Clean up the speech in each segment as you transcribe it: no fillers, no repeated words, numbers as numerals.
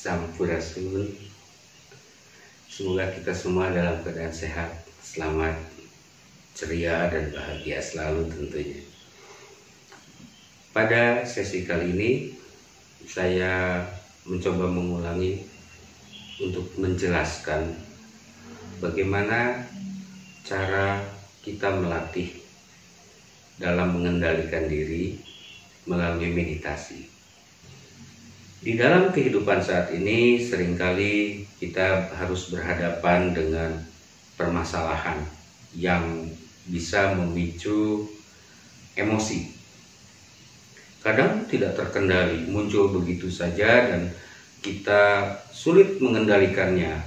Sampurasun. Semoga kita semua dalam keadaan sehat, selamat, ceria, dan bahagia selalu tentunya. Pada sesi kali ini, saya mencoba mengulangi untuk menjelaskan bagaimana cara kita melatih dalam mengendalikan diri melalui meditasi. Di dalam kehidupan saat ini seringkali kita harus berhadapan dengan permasalahan yang bisa memicu emosi. Kadang tidak terkendali, muncul begitu saja dan kita sulit mengendalikannya,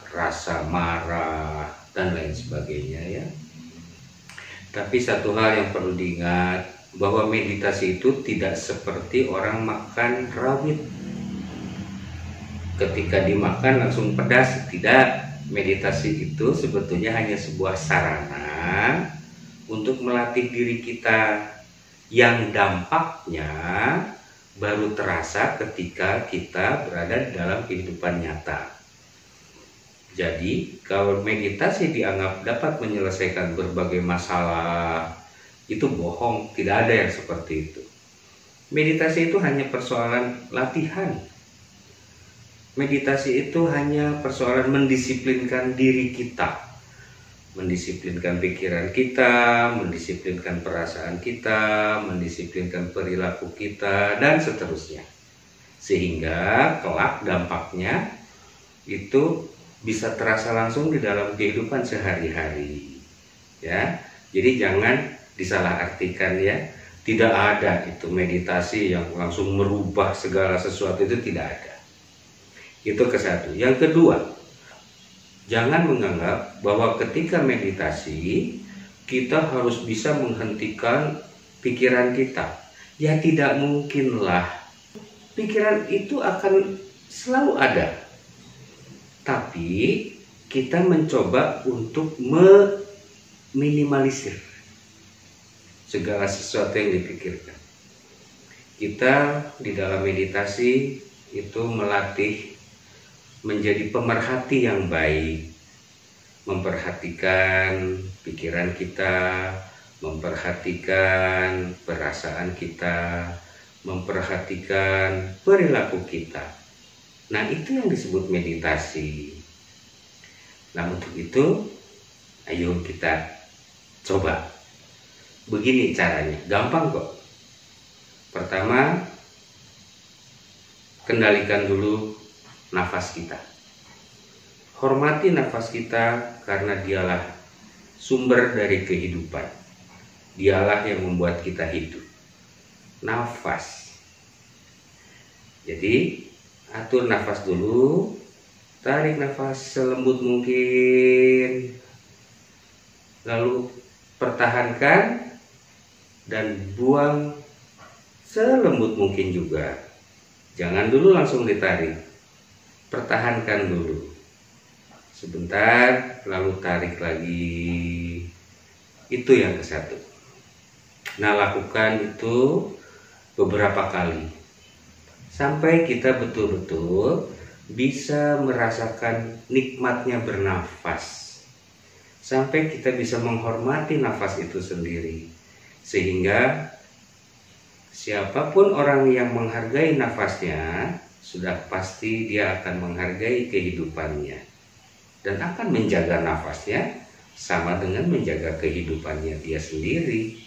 rasa marah dan lain sebagainya ya. Tapi satu hal yang perlu diingat, bahwa meditasi itu tidak seperti orang makan rawit. Ketika dimakan langsung pedas, tidak. Meditasi itu sebetulnya hanya sebuah sarana untuk melatih diri kita, yang dampaknya baru terasa ketika kita berada dalam kehidupan nyata. Jadi kalau meditasi dianggap dapat menyelesaikan berbagai masalah, itu bohong, tidak ada yang seperti itu. Meditasi itu hanya persoalan latihan. Meditasi itu hanya persoalan mendisiplinkan diri kita, mendisiplinkan pikiran kita, mendisiplinkan perasaan kita, mendisiplinkan perilaku kita, dan seterusnya. Sehingga kelak dampaknya itu bisa terasa langsung di dalam kehidupan sehari-hari. Ya, jadi jangan disalahartikan ya. Tidak ada itu meditasi yang langsung merubah segala sesuatu, itu tidak ada. Itu ke satu. Yang kedua, jangan menganggap bahwa ketika meditasi kita harus bisa menghentikan pikiran kita. Ya tidak mungkinlah. Pikiran itu akan selalu ada. Tapi kita mencoba untuk meminimalisir segala sesuatu yang dipikirkan. Kita di dalam meditasi itu melatih menjadi pemerhati yang baik, memperhatikan pikiran kita, memperhatikan perasaan kita, memperhatikan perilaku kita. Nah, itu yang disebut meditasi. Nah, untuk itu ayo kita coba. Begini caranya, gampang kok. Pertama, kendalikan dulu nafas kita. Hormati nafas kita karena dialah sumber dari kehidupan. Dialah yang membuat kita hidup. Nafas. Jadi, atur nafas dulu. Tarik nafas selembut mungkin. Lalu pertahankan dan buang selembut mungkin juga. Jangan dulu langsung ditarik. Pertahankan dulu. Sebentar, lalu tarik lagi. Itu yang ke satu. Nah, lakukan itu beberapa kali. Sampai kita betul-betul bisa merasakan nikmatnya bernafas. Sampai kita bisa menghormati nafas itu sendiri. Sehingga siapapun orang yang menghargai nafasnya, sudah pasti dia akan menghargai kehidupannya. Dan akan menjaga nafasnya sama dengan menjaga kehidupannya dia sendiri.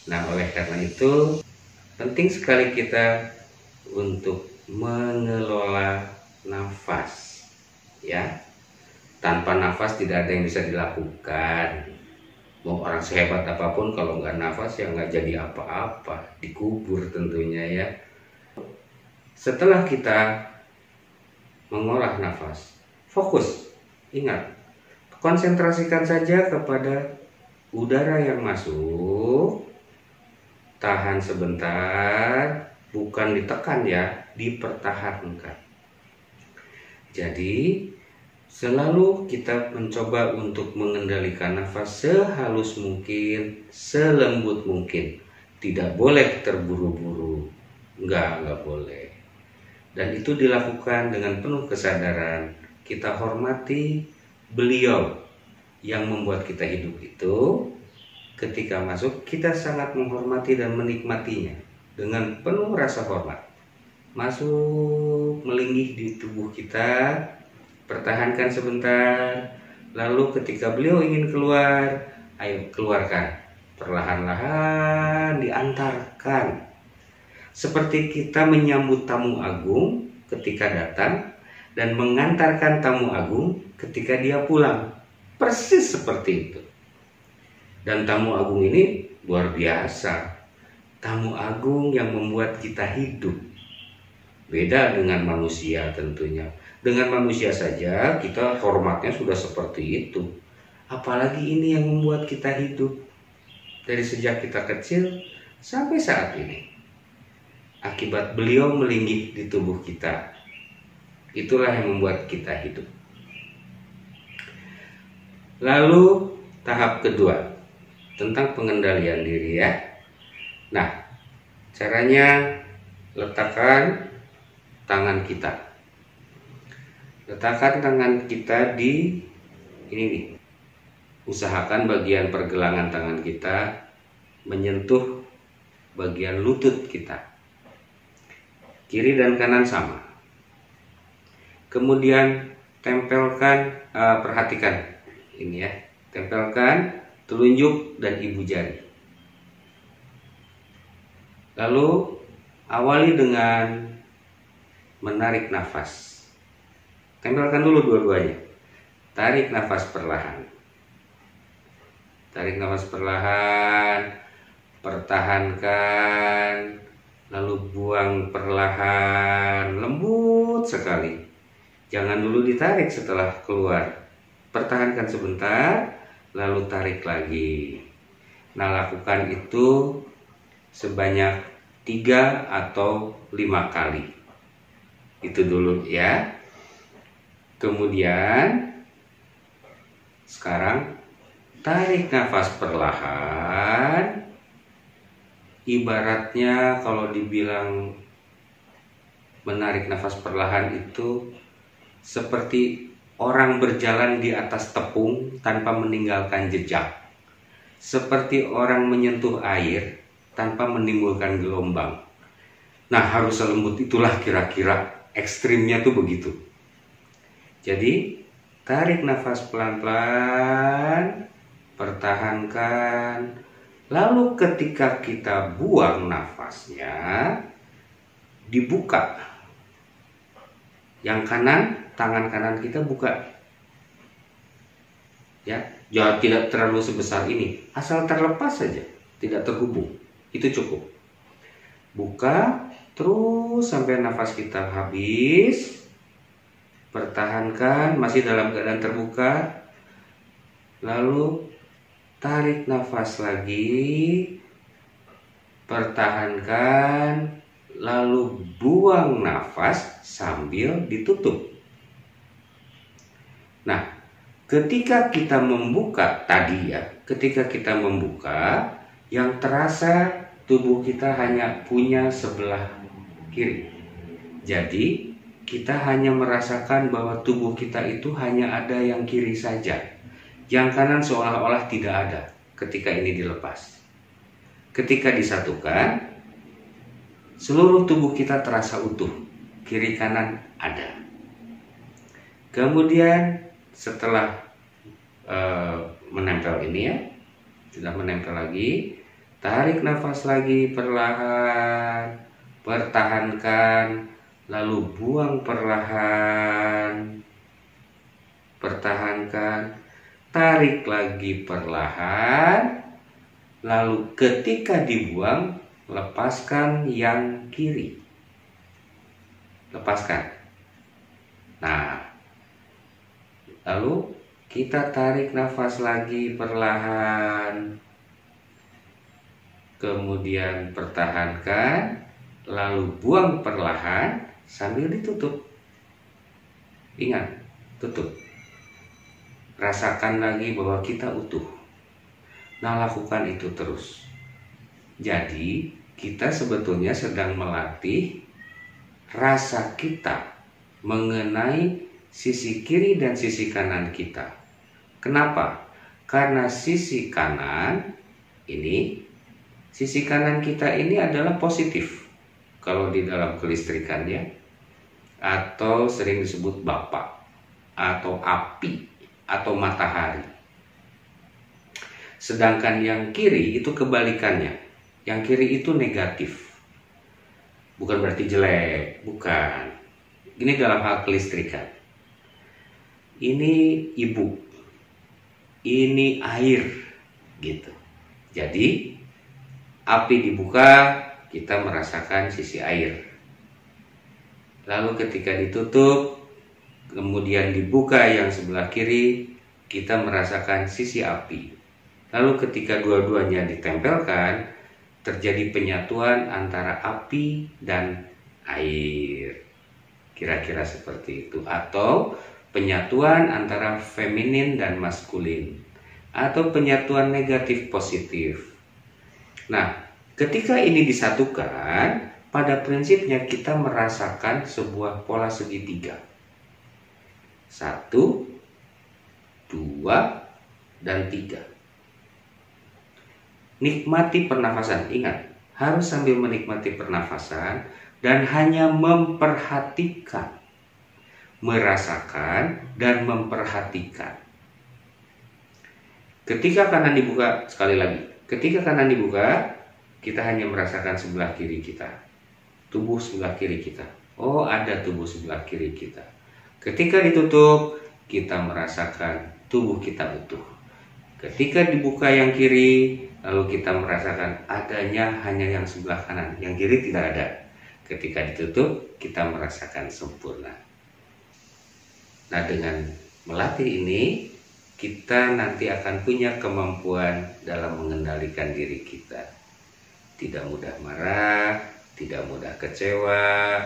Nah, oleh karena itu penting sekali kita untuk mengelola nafas. Ya, tanpa nafas tidak ada yang bisa dilakukan. Mau orang sehebat apapun kalau nggak nafas ya nggak jadi apa-apa, dikubur tentunya ya. Setelah kita mengolah nafas, fokus, ingat, konsentrasikan saja kepada udara yang masuk, tahan sebentar, bukan ditekan ya, dipertahankan. Jadi selalu kita mencoba untuk mengendalikan nafas sehalus mungkin, selembut mungkin. Tidak boleh terburu-buru, enggak boleh. Dan itu dilakukan dengan penuh kesadaran. Kita hormati beliau yang membuat kita hidup itu. Ketika masuk, kita sangat menghormati dan menikmatinya dengan penuh rasa hormat. Masuk, melinggih di tubuh kita, pertahankan sebentar. Lalu ketika beliau ingin keluar, ayo keluarkan. Perlahan-lahan diantarkan. Seperti kita menyambut tamu agung ketika datang dan mengantarkan tamu agung ketika dia pulang. Persis seperti itu. Dan tamu agung ini luar biasa. Tamu agung yang membuat kita hidup. Beda dengan manusia tentunya. Dengan manusia saja kita hormatnya sudah seperti itu. Apalagi ini yang membuat kita hidup. Dari sejak kita kecil sampai saat ini. Akibat beliau melinggih di tubuh kita. Itulah yang membuat kita hidup. Lalu tahap kedua, tentang pengendalian diri ya. Nah, caranya letakkan tangan kita. Letakkan tangan kita di ini nih. Usahakan bagian pergelangan tangan kita menyentuh bagian lutut kita. Kiri dan kanan sama. Kemudian tempelkan, perhatikan ini ya. Tempelkan telunjuk dan ibu jari. Lalu awali dengan menarik nafas. Tempelkan dulu dua-duanya. Tarik nafas perlahan. Tarik nafas perlahan. Pertahankan. Lalu buang perlahan. Lembut sekali. Jangan dulu ditarik setelah keluar. Pertahankan sebentar. Lalu tarik lagi. Nah, lakukan itu sebanyak 3 atau 5 kali. Itu dulu ya. Kemudian sekarang tarik nafas perlahan. Ibaratnya kalau dibilang menarik nafas perlahan itu seperti orang berjalan di atas tepung tanpa meninggalkan jejak. Seperti orang menyentuh air tanpa menimbulkan gelombang. Nah, harus selembut itulah kira-kira, ekstrimnya tuh begitu. Jadi, tarik nafas pelan-pelan, pertahankan. Lalu ketika kita buang nafasnya, dibuka. Yang kanan, tangan kanan kita buka. Ya, tidak terlalu sebesar ini, asal terlepas saja, tidak terhubung. Itu cukup. Buka terus sampai nafas kita habis. Pertahankan masih dalam keadaan terbuka. Lalu tarik nafas lagi. Pertahankan. Lalu buang nafas sambil ditutup. Nah, ketika kita membuka tadi ya, ketika kita membuka, yang terasa tubuh kita hanya punya sebelah kiri. Jadi, kita hanya merasakan bahwa tubuh kita itu hanya ada yang kiri saja. Yang kanan seolah-olah tidak ada ketika ini dilepas. Ketika disatukan, seluruh tubuh kita terasa utuh, kiri kanan ada. Kemudian setelah menempel ini ya, sudah menempel lagi, tarik nafas lagi perlahan, pertahankan, lalu buang perlahan, pertahankan, tarik lagi perlahan, lalu ketika dibuang, lepaskan yang kiri. Lepaskan. Nah, lalu kita tarik nafas lagi perlahan. Kemudian pertahankan. Lalu buang perlahan sambil ditutup. Ingat, tutup. Rasakan lagi bahwa kita utuh. Nah, lakukan itu terus. Jadi, kita sebetulnya sedang melatih rasa kita mengenai sisi kiri dan sisi kanan kita. Kenapa? Karena sisi kanan kita ini adalah positif kalau di dalam kelistrikan ya, atau sering disebut bapak, atau api, atau matahari. Sedangkan yang kiri itu kebalikannya. Yang kiri itu negatif. Bukan berarti jelek, bukan. Ini dalam hal kelistrikan. Ini ibu, ini air, gitu. Jadi api dibuka, kita merasakan sisi air. Lalu ketika ditutup, kemudian dibuka yang sebelah kiri, kita merasakan sisi api. Lalu ketika dua-duanya ditempelkan, terjadi penyatuan antara api dan air. Kira-kira seperti itu. Atau penyatuan antara feminin dan maskulin. Atau penyatuan negatif positif. Nah, ketika ini disatukan, pada prinsipnya kita merasakan sebuah pola segitiga. 1, 2, dan 3. Nikmati pernafasan. Ingat, harus sambil menikmati pernafasan dan hanya memperhatikan, merasakan dan memperhatikan. Ketika kanan dibuka, sekali lagi, ketika kanan dibuka, kita hanya merasakan sebelah kiri kita, tubuh sebelah kiri kita. Oh, ada tubuh sebelah kiri kita. Ketika ditutup, kita merasakan tubuh kita utuh. Ketika dibuka yang kiri, lalu kita merasakan adanya hanya yang sebelah kanan, yang kiri tidak ada. Ketika ditutup, kita merasakan sempurna. Nah, dengan melatih ini, kita nanti akan punya kemampuan dalam mengendalikan diri kita. Tidak mudah marah, tidak mudah kecewa,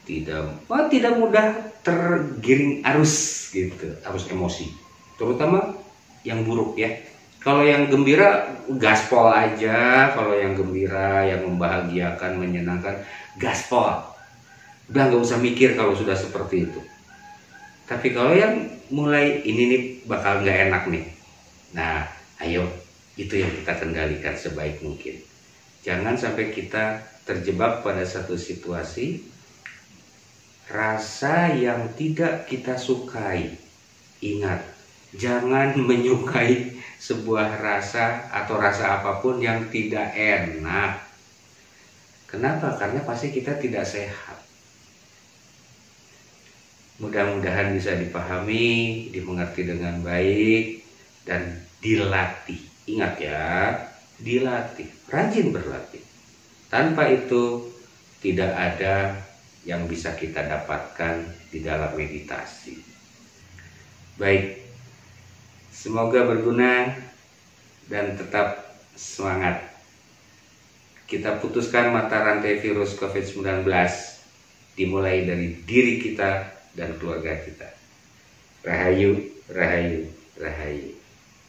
tidak mudah tergiring arus gitu, arus emosi. Terutama yang buruk ya. Kalau yang gembira gaspol aja, kalau yang gembira, yang membahagiakan, menyenangkan, gaspol. Udah nggak usah mikir kalau sudah seperti itu. Tapi kalau yang mulai ini nih bakal nggak enak nih. Nah, ayo itu yang kita kendalikan sebaik mungkin. Jangan sampai kita terjebak pada satu situasi rasa yang tidak kita sukai. Ingat, jangan menyukai sebuah rasa atau rasa apapun yang tidak enak. Kenapa? Karena pasti kita tidak sehat. Mudah-mudahan bisa dipahami, dimengerti dengan baik, dan dilatih. Ingat ya, dilatih, rajin berlatih. Tanpa itu tidak ada yang bisa kita dapatkan di dalam meditasi. Baik, semoga berguna dan tetap semangat. Kita putuskan mata rantai virus COVID-19 dimulai dari diri kita dan keluarga kita. Rahayu, rahayu, rahayu.